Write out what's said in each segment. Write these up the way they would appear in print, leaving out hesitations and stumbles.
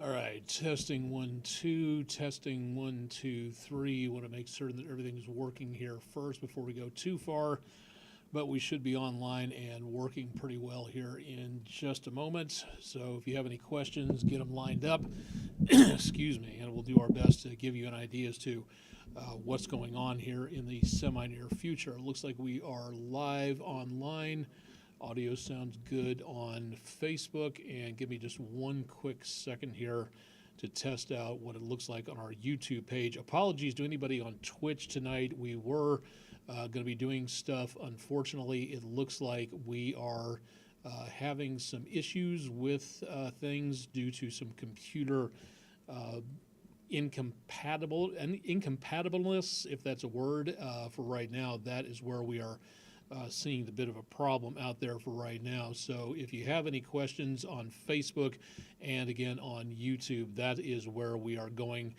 All right, testing 1, 2, testing 1, 2, 3. Want to make certain that everything's working here first before we go too far, but we should be online and working pretty well here in just a moment. So if you have any questions, get them lined up. Excuse me, and we'll do our best to give you an idea as to what's going on here in the semi-near future. It looks like we are live online. Audio sounds good on Facebook, and give me just one quick second here to test out what it looks like on our YouTube page. Apologies to anybody on Twitch tonight. We were going to be doing stuff. Unfortunately, it looks like we are having some issues with things due to some computer incompatibleness, if that's a word, for right now. That is where we are seeing the bit of a problem out there for right now. So if you have any questions on Facebook and again on YouTube, that is where we are going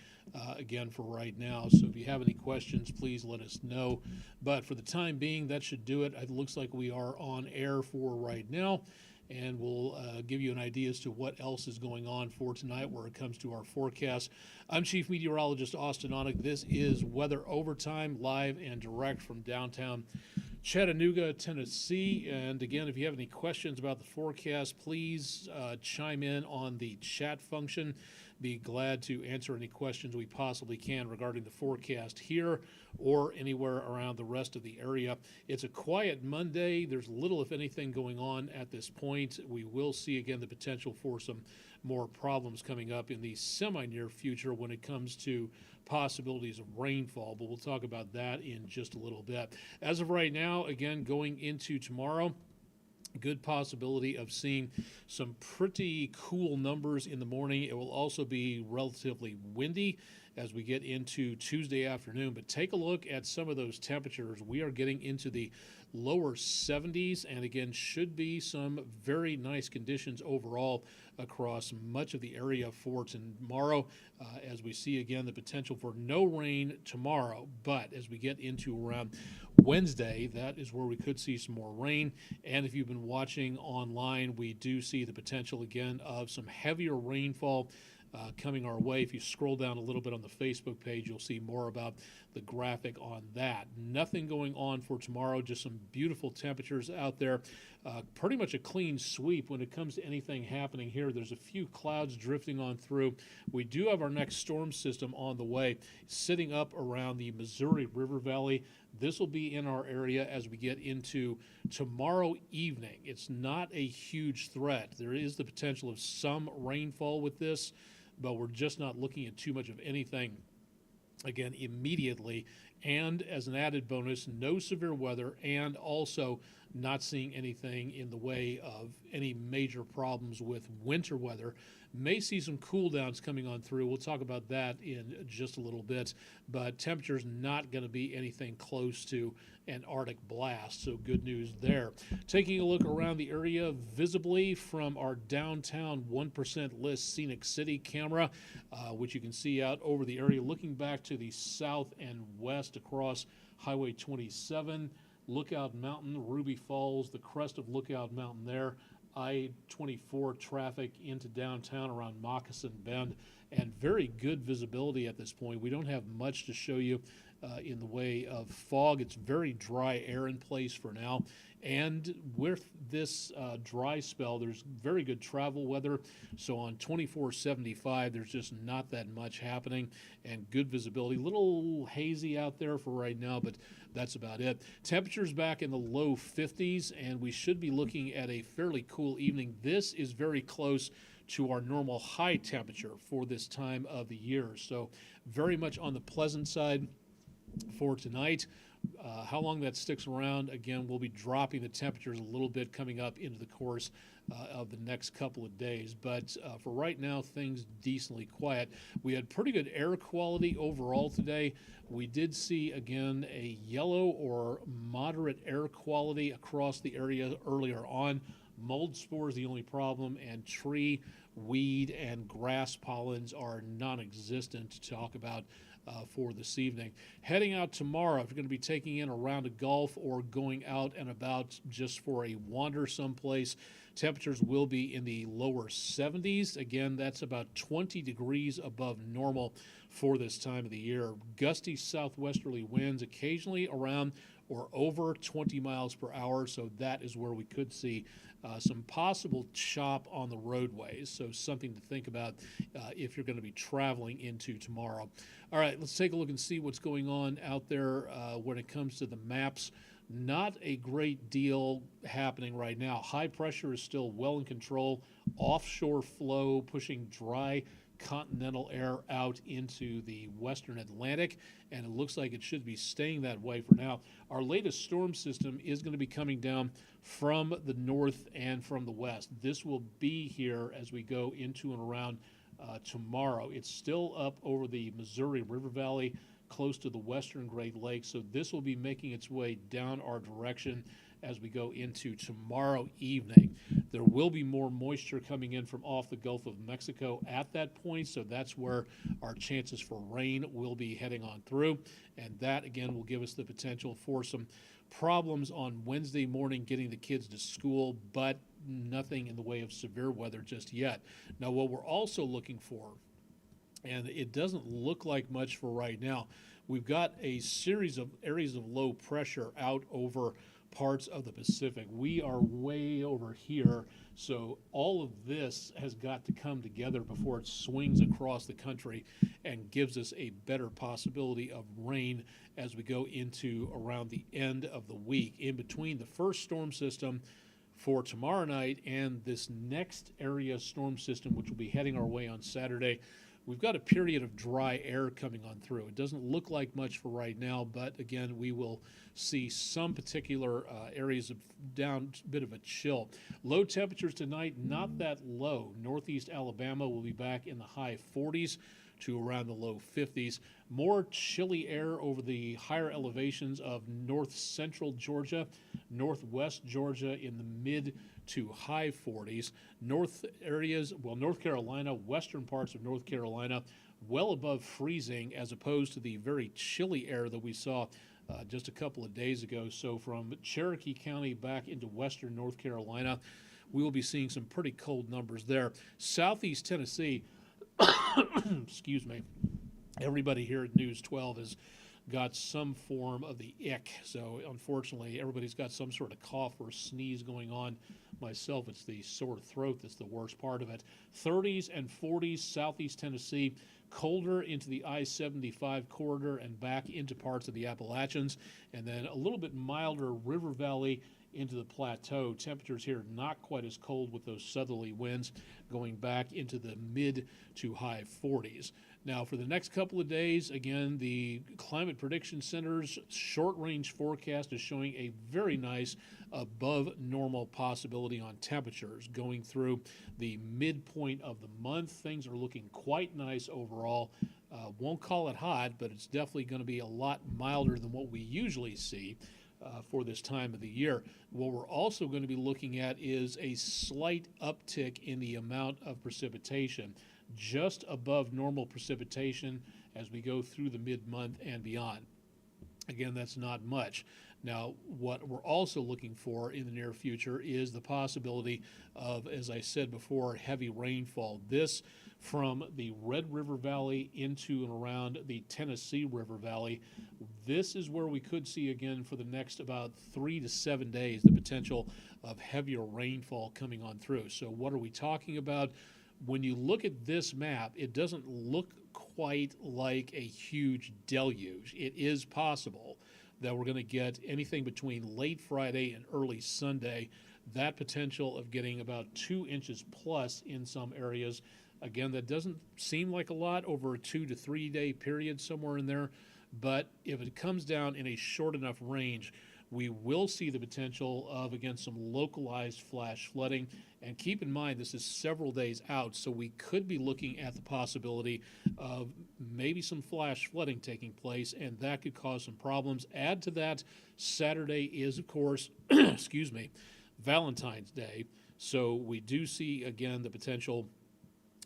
again for right now. So if you have any questions, please let us know. But for the time being, that should do it. It looks like we are on air for right now, and we'll give you an idea as to what else is going on for tonight where it comes to our forecast. I'm Chief Meteorologist Austen Onek. This is Weather Overtime, live and direct from downtown Chattanooga, Tennessee. And again, if you have any questions about the forecast, please chime in on the chat function. Be glad to answer any questions we possibly can regarding the forecast here or anywhere around the rest of the area. It's a quiet Monday. There's little, if anything, going on at this point. We will see again the potential for some more problems coming up in the semi-near future when it comes to possibilities of rainfall, but we'll talk about that in just a little bit. As of right now, again, going into tomorrow, good possibility of seeing some pretty cool numbers in the morning. It will also be relatively windy as we get into Tuesday afternoon, but take a look at some of those temperatures. We are getting into the lower 70s, and again, should be some very nice conditions overall across much of the area for tomorrow, as we see again the potential for no rain tomorrow. But as we get into around Wednesday, that is where we could see some more rain. And if you've been watching online, we do see the potential again of some heavier rainfall coming our way. If you scroll down a little bit on the Facebook page, you'll see more about the graphic on that. Nothing going on for tomorrow, just some beautiful temperatures out there. Pretty much a clean sweep when it comes to anything happening here. There's a few clouds drifting on through. We do have our next storm system on the way, sitting up around the Missouri River Valley. This will be in our area as we get into tomorrow evening. It's not a huge threat. There is the potential of some rainfall with this, but we're just not looking at too much of anything, again, immediately. And as an added bonus, no severe weather, and also not seeing anything in the way of any major problems with winter weather. May see some cool downs coming on through. We'll talk about that in just a little bit, but temperature's not going to be anything close to an Arctic blast, so good news there. Taking a look around the area visibly from our downtown 1% list scenic city camera, which you can see out over the area, looking back to the south and west across Highway 27, Lookout Mountain, Ruby Falls, the crest of Lookout Mountain there, I-24 traffic into downtown around Moccasin Bend, and very good visibility at this point. We don't have much to show you in the way of fog. It's very dry air in place for now. And with this dry spell, there's very good travel weather. So on 2475, there's just not that much happening and good visibility. A little hazy out there for right now, but that's about it. Temperatures back in the low 50s, and we should be looking at a fairly cool evening. This is very close to our normal high temperature for this time of the year. So very much on the pleasant side for tonight. How long that sticks around, again, we'll be dropping the temperatures a little bit coming up into the course of the next couple of days. But for right now, things decently quiet. We had pretty good air quality overall today. We did see, again, a yellow or moderate air quality across the area earlier on. Mold spores the only problem, and tree, weed, and grass pollens are non-existent to talk about for this evening. Heading out tomorrow, if you're going to be taking in a round of golf or going out and about just for a wander someplace, temperatures will be in the lower 70s. Again, that's about 20 degrees above normal for this time of the year. Gusty southwesterly winds occasionally around or over 20 miles per hour, so that is where we could see some possible chop on the roadways. So something to think about if you're going to be traveling into tomorrow. All right, let's take a look and see what's going on out there when it comes to the maps. Not a great deal happening right now. High pressure is still well in control. Offshore flow pushing dry continental air out into the western Atlantic, and it looks like it should be staying that way for now. Our latest storm system is going to be coming down from the north and from the west. This will be here as we go into and around tomorrow. It's still up over the Missouri River Valley, close to the western Great Lakes, so this will be making its way down our direction as we go into tomorrow evening. There will be more moisture coming in from off the Gulf of Mexico at that point, so that's where our chances for rain will be heading on through, and that again will give us the potential for some problems on Wednesday morning getting the kids to school, but nothing in the way of severe weather just yet. Now, what we're also looking for, and it doesn't look like much for right now, we've got a series of areas of low pressure out over parts of the Pacific. We are way over here, so all of this has got to come together before it swings across the country and gives us a better possibility of rain as we go into around the end of the week. In between the first storm system for tomorrow night and this next area storm system, which will be heading our way on Saturday, we've got a period of dry air coming on through. It doesn't look like much for right now, but again, we will see some particular areas of down, a bit of a chill. Low temperatures tonight, not that low. Northeast Alabama will be back in the high 40s to around the low 50s. More chilly air over the higher elevations of north central Georgia, northwest Georgia in the mid to high 40s. North areas, well, North Carolina, western parts of North Carolina, well above freezing as opposed to the very chilly air that we saw just a couple of days ago. So from Cherokee County back into western North Carolina, we will be seeing some pretty cold numbers there. Southeast Tennessee, excuse me, everybody here at News 12 has got some form of the ick. So unfortunately, everybody's got some sort of cough or sneeze going on. Myself, it's the sore throat that's the worst part of it. 30s and 40s, Southeast Tennessee, colder into the I-75 corridor and back into parts of the Appalachians, and then a little bit milder River Valley into the plateau. Temperatures here not quite as cold with those southerly winds going back into the mid to high 40s. Now, for the next couple of days, again, the Climate Prediction Center's short-range forecast is showing a very nice above normal possibility on temperatures going through the midpoint of the month. Things are looking quite nice overall. Won't call it hot, but it's definitely going to be a lot milder than what we usually see for this time of the year. What we're also going to be looking at is a slight uptick in the amount of precipitation, just above normal precipitation as we go through the mid-month and beyond. Again, that's not much. Now, what we're also looking for in the near future is the possibility of, as I said before, heavy rainfall. This from the Red River Valley into and around the Tennessee River Valley. This is where we could see again for the next about 3 to 7 days the potential of heavier rainfall coming on through. So what are we talking about? When you look at this map, it doesn't look quite like a huge deluge. It is possible that we're going to get anything between late Friday and early Sunday, that potential of getting about 2 inches plus in some areas. Again, that doesn't seem like a lot over a 2 to 3 day period, somewhere in there, but if it comes down in a short enough range, we will see the potential of, again, some localized flash flooding. And keep in mind, this is several days out, so we could be looking at the possibility of maybe some flash flooding taking place, and that could cause some problems. Add to that, Saturday is, of course, excuse me, Valentine's Day. So we do see, again, the potential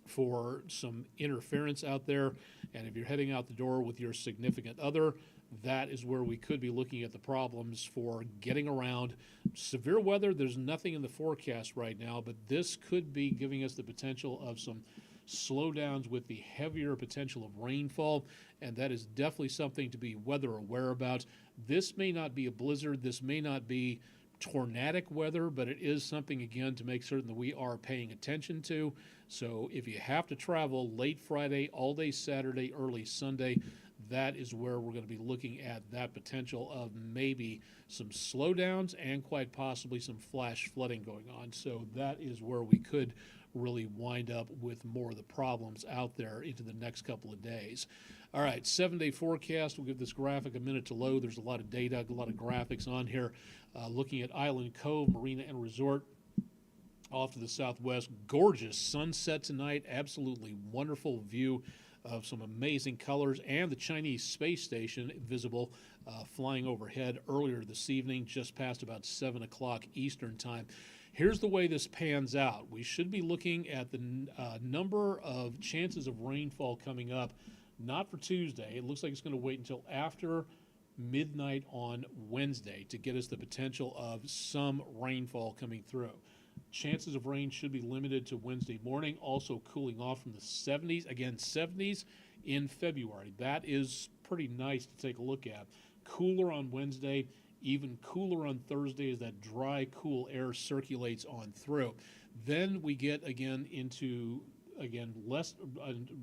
for some interference out there And if you're heading out the door with your significant other, that is where we could be looking at the problems for getting around. Severe weather, there's nothing in the forecast right now, but this could be giving us the potential of some slowdowns with the heavier potential of rainfall, and that is definitely something to be weather aware about. This may not be a blizzard, this may not be tornadic weather, but it is something, again, to make certain that we are paying attention to. So if you have to travel late Friday, all day Saturday, early Sunday, that is where we're going to be looking at that potential of maybe some slowdowns and quite possibly some flash flooding going on. So that is where we could really wind up with more of the problems out there into the next couple of days. All right, 7-day forecast. We'll give this graphic a minute to load. There's a lot of data, a lot of graphics on here. Looking at Island Cove Marina and Resort off to the southwest. Gorgeous sunset tonight. Absolutely wonderful view of some amazing colors, and the Chinese space station visible flying overhead earlier this evening, just past about 7 o'clock Eastern time. Here's the way this pans out. We should be looking at the number of chances of rainfall coming up, not for Tuesday. It looks like it's going to wait until after midnight on Wednesday to get us the potential of some rainfall coming through. Chances of rain should be limited to Wednesday morning, also cooling off from the 70s. Again, 70s in February. That is pretty nice to take a look at. Cooler on Wednesday, even cooler on Thursday as that dry, cool air circulates on through. Then we get again into, less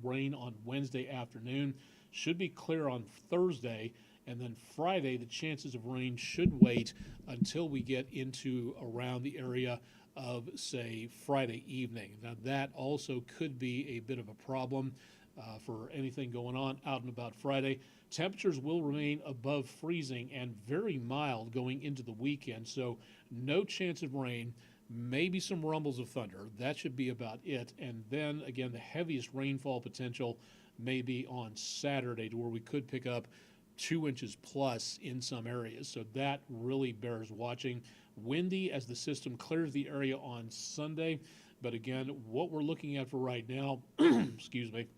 rain on Wednesday afternoon. Should be clear on Thursday. And then Friday, the chances of rain should wait until we get into around the area of, say, Friday evening. Now, that also could be a bit of a problem for anything going on out and about Friday. Temperatures will remain above freezing and very mild going into the weekend, so no chance of rain, maybe some rumbles of thunder. That should be about it. And then, again, the heaviest rainfall potential may be on Saturday, to where we could pick up 2 inches plus in some areas. So that really bears watching. Windy as the system clears the area on Sunday. But again, what we're looking at for right now, excuse me,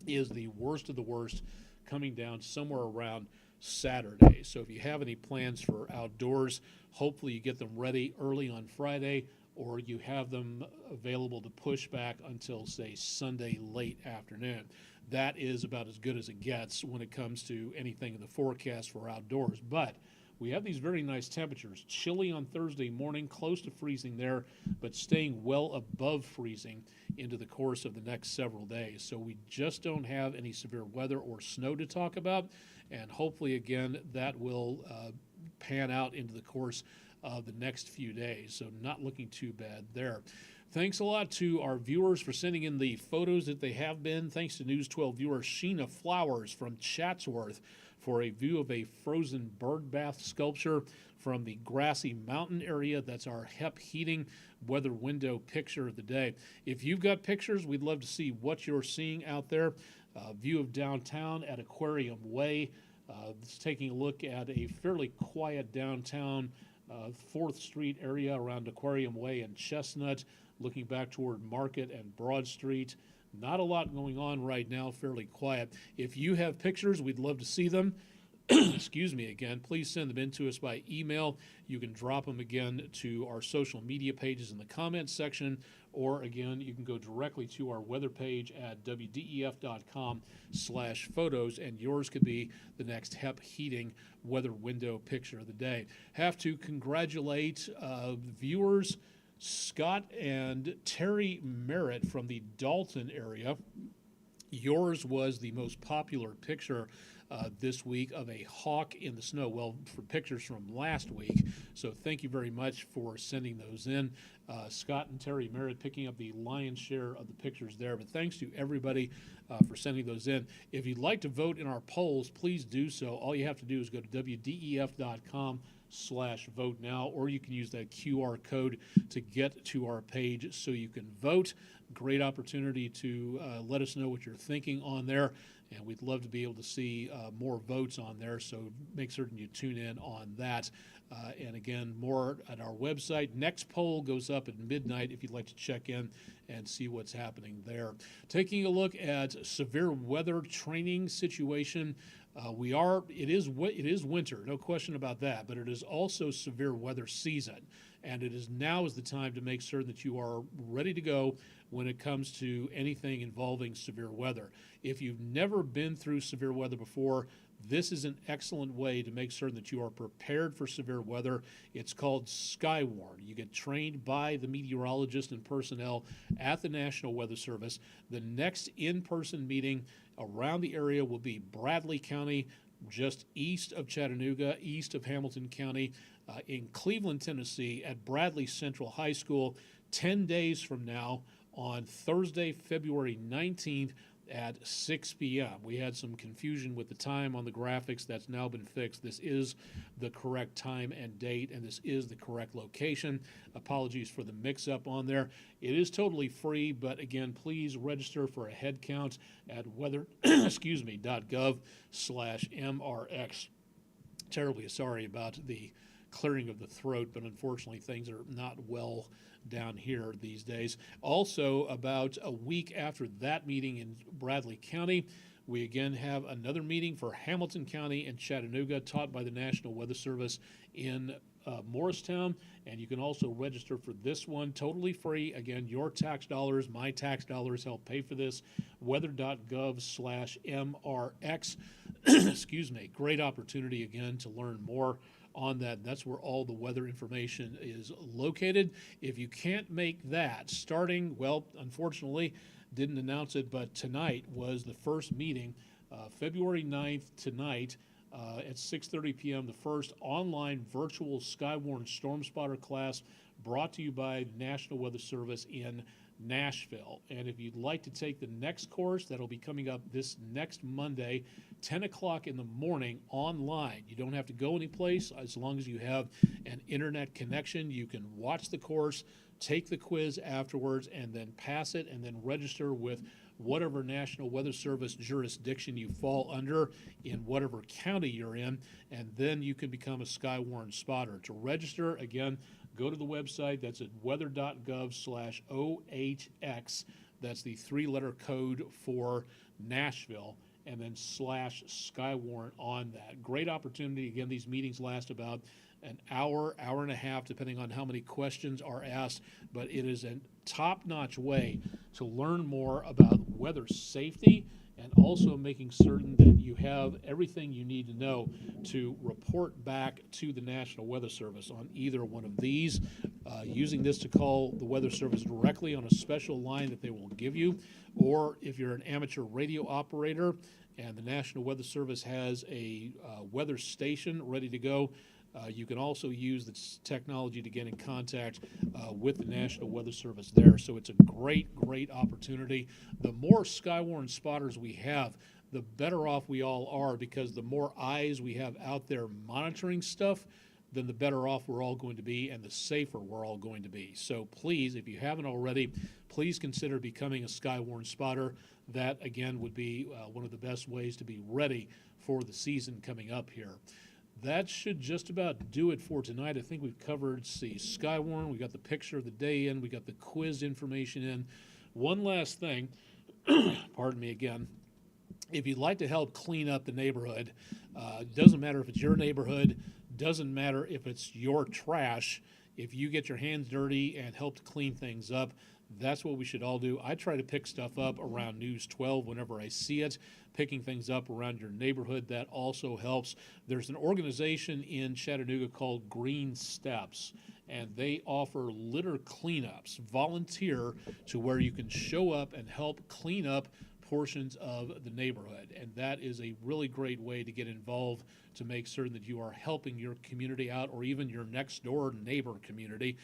is the worst of the worst coming down somewhere around Saturday. So if you have any plans for outdoors, hopefully you get them ready early on Friday, or you have them available to push back until, say, Sunday late afternoon. That is about as good as it gets when it comes to anything in the forecast for outdoors. But we have these very nice temperatures. Chilly on Thursday morning, close to freezing there, but staying well above freezing into the course of the next several days. So we just don't have any severe weather or snow to talk about, and hopefully, again, that will pan out into the course of the next few days. So not looking too bad there. Thanks a lot to our viewers for sending in the photos that they have been. Thanks to News 12 viewer Sheena Flowers from Chatsworth for a view of a frozen bird bath sculpture from the Grassy Mountain area. That's our HEP heating weather window picture of the day. If you've got pictures, we'd love to see what you're seeing out there. View of downtown at Aquarium Way. It's taking a look at a fairly quiet downtown 4th Street area around Aquarium Way and Chestnut, looking back toward Market and Broad Street. Not a lot going on right now, fairly quiet. If you have pictures, we'd love to see them. Excuse me again. Please send them in to us by email. You can drop them again to our social media pages in the comments section, or again, you can go directly to our weather page at wdef.com/photos, and yours could be the next HEP heating weather window picture of the day. Have to congratulate viewers Scott and Terry Merritt from the Dalton area. Yours was the most popular picture this week of a hawk in the snow. Well, for pictures from last week. So thank you very much for sending those in. Scott and Terry Merritt picking up the lion's share of the pictures there. But thanks to everybody for sending those in. If you'd like to vote in our polls, please do so. All you have to do is go to wdef.com/vote now, or you can use that QR code to get to our page so you can vote. Great opportunity to let us know what you're thinking on there. and we'd love to be able to see more votes on there, so make certain you tune in on that. And again, more at our website. Next poll goes up at midnight if you'd like to check in and see what's happening there. Taking a look at severe weather training situation. It is winter, no question about that, but it is also severe weather season. And now is the time to make certain that you are ready to go when it comes to anything involving severe weather. If you've never been through severe weather before, this is an excellent way to make certain that you are prepared for severe weather. It's called Skywarn. You get trained by the meteorologist and personnel at the National Weather Service. The next in-person meeting around the area will be Bradley County, just east of Chattanooga, east of Hamilton County, in Cleveland, Tennessee, at Bradley Central High School, 10 days from now on Thursday, February 19th, at 6 p.m. We had some confusion with the time on the graphics. That's now been fixed. This is the correct time and date, and this is the correct location. Apologies for the mix-up on there. It is totally free, but again, please register for a head count at weather.gov/MRX. Terribly sorry about the clearing of the throat, but unfortunately things are not well down here these days. Also, about a week after that meeting in Bradley County, we again have another meeting for Hamilton County and Chattanooga, taught by the National Weather Service in Morristown, and you can also register for this one totally free. Again, your tax dollars, my tax dollars help pay for this. Weather.gov/MRX. Excuse me. Great opportunity again to learn more on that. And that's where all the weather information is located. If you can't make that, unfortunately, didn't announce it, but tonight was the first meeting, February 9th tonight at 6:30 p.m., the first online virtual Skywarn Storm Spotter class brought to you by the National Weather Service in Nashville. And if you'd like to take the next course, that'll be coming up this next Monday, 10 o'clock in the morning online. You don't have to go anyplace. As long as you have an internet connection, you can watch the course, take the quiz afterwards, and then pass it, and then register with whatever National Weather Service jurisdiction you fall under in whatever county you're in, and then you can become a Skywarn spotter. To register, again, go to the website. That's at weather.gov/OHX. That's the three-letter code for Nashville, and then /Skywarn on that. Great opportunity. Again, these meetings last about an hour, hour and a half, depending on how many questions are asked, but it is a top-notch way to learn more about weather safety and also making certain that you have everything you need to know to report back to the National Weather Service on either one of these, using this to call the Weather Service directly on a special line that they will give you, or if you're an amateur radio operator and the National Weather Service has a weather station ready to go, you can also use this technology to get in contact with the National Weather Service there. So it's a great, great opportunity. The more Skywarn spotters we have, the better off we all are, because the more eyes we have out there monitoring stuff, then the better off we're all going to be and the safer we're all going to be. So please, if you haven't already, please consider becoming a Skywarn spotter. That, again, would be one of the best ways to be ready for the season coming up here. That should just about do it for tonight. I think we've covered, Skywarn. We got the picture of the day in. We got the quiz information in. One last thing, pardon me again. If you'd like to help clean up the neighborhood, doesn't matter if it's your neighborhood, doesn't matter if it's your trash. If you get your hands dirty and help to clean things up, that's what we should all do. I try to pick stuff up around News 12 whenever I see it. Picking things up around your neighborhood, that also helps. There's an organization in Chattanooga called Green Steps, and they offer litter cleanups, volunteer, to where you can show up and help clean up portions of the neighborhood. And that is a really great way to get involved, to make certain that you are helping your community out, or even your next door neighbor community.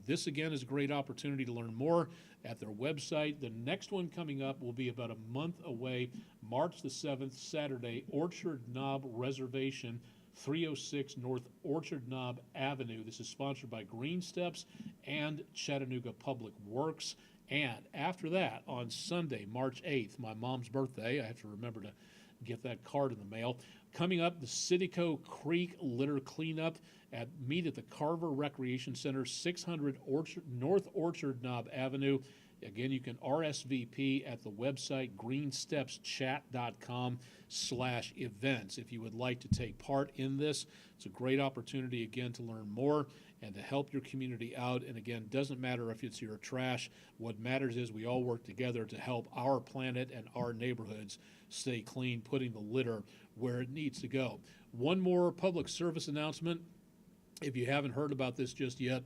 This, again, is a great opportunity to learn more at their website. The next one coming up will be about a month away, March the 7th, Saturday, Orchard Knob Reservation, 306 North Orchard Knob Avenue. This is sponsored by Green Steps and Chattanooga Public Works. And after that, on Sunday, March 8th, my mom's birthday, I have to remember to get that card in the mail. Coming up, the Citico Creek Litter Cleanup meet at the Carver Recreation Center, 600 North Orchard Knob Avenue. Again, you can RSVP at the website greenstepschat.com/events if you would like to take part in this. It's a great opportunity, again, to learn more and to help your community out. And again, doesn't matter if it's your trash. What matters is we all work together to help our planet and our neighborhoods stay clean, putting the litter where it needs to go. One more public service announcement. If you haven't heard about this just yet,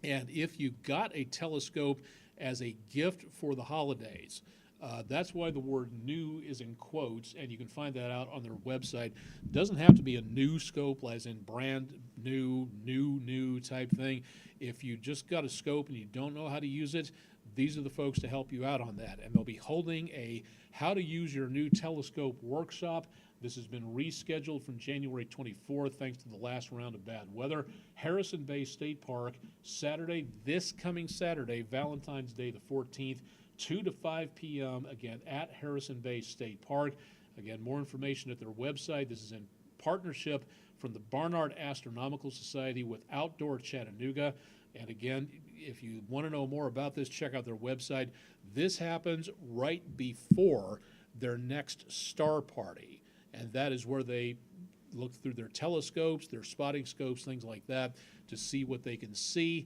and if you got a telescope as a gift for the holidays, that's why the word new is in quotes, and you can find that out on their website. It doesn't have to be a new scope, as in brand new type thing. If you just got a scope and you don't know how to use it, these are the folks to help you out on that. And they'll be holding a How to Use Your New Telescope workshop. This has been rescheduled from January 24th thanks to the last round of bad weather. Harrison Bay State Park, Saturday, this coming Saturday, Valentine's Day the 14th, 2 to 5 p.m., again, at Harrison Bay State Park. Again, more information at their website. This is in partnership from the Barnard Astronomical Society with Outdoor Chattanooga. And again, if you want to know more about this, check out their website. This happens right before their next star party, and that is where they look through their telescopes, their spotting scopes, things like that, to see what they can see.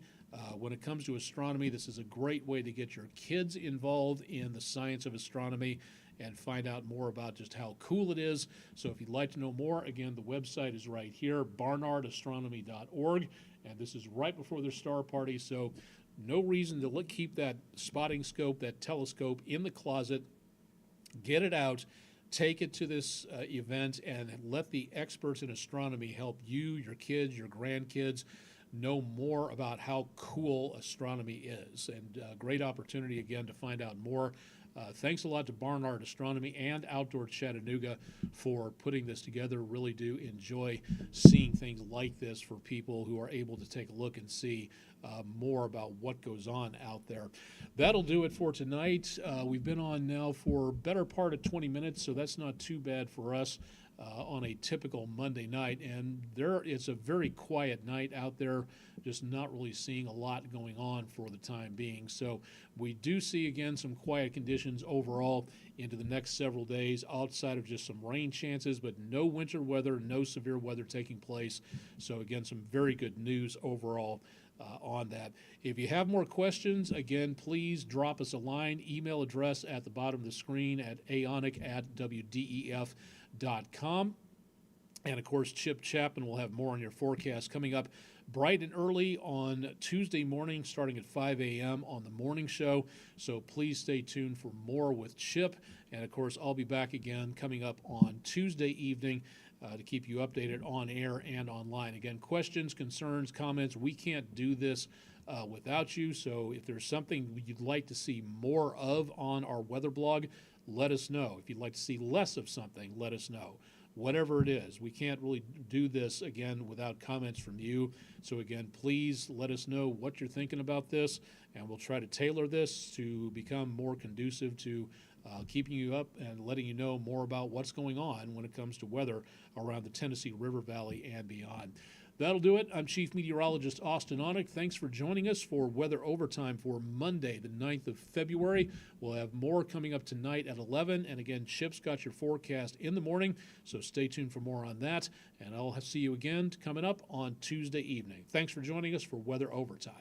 When it comes to astronomy, this is a great way to get your kids involved in the science of astronomy and find out more about just how cool it is. So if you'd like to know more, again, the website is right here, barnardastronomy.org, and this is right before their star party, so no reason to keep that spotting scope, that telescope in the closet. Get it out, take it to this event, and let the experts in astronomy help you, your kids, your grandkids know more about how cool astronomy is. And great opportunity, again, to find out more. Thanks a lot to Barnard Astronomy and Outdoor Chattanooga for putting this together. Really do enjoy seeing things like this for people who are able to take a look and see more about what goes on out there. That'll do it for tonight. We've been on now for better part of 20 minutes, so that's not too bad for us on a typical Monday night. And it's a very quiet night out there, just not really seeing a lot going on for the time being. So we do see, again, some quiet conditions overall into the next several days, outside of just some rain chances, but no winter weather, no severe weather taking place. So again, some very good news overall on that. If you have more questions, again, please drop us a line. Email address at the bottom of the screen at aonic@wdef.com. And of course, Chip Chapman will have more on your forecast coming up bright and early on Tuesday morning, starting at 5 a.m. on the morning show. So please stay tuned for more with Chip. And of course, I'll be back again coming up on Tuesday evening to keep you updated on air and online. Again, questions, concerns, comments, we can't do this without you. So if there's something you'd like to see more of on our weather blog, let us know. If you'd like to see less of something, let us know. Whatever it is, we can't really do this, again, without comments from you. So again, please let us know what you're thinking about this, and we'll try to tailor this to become more conducive to keeping you up and letting you know more about what's going on when it comes to weather around the Tennessee River Valley and beyond. That'll do it. I'm Chief Meteorologist Austen Onek. Thanks for joining us for Weather Overtime for Monday, the 9th of February. We'll have more coming up tonight at 11. And again, Chip's got your forecast in the morning, so stay tuned for more on that. And I'll see you again coming up on Tuesday evening. Thanks for joining us for Weather Overtime.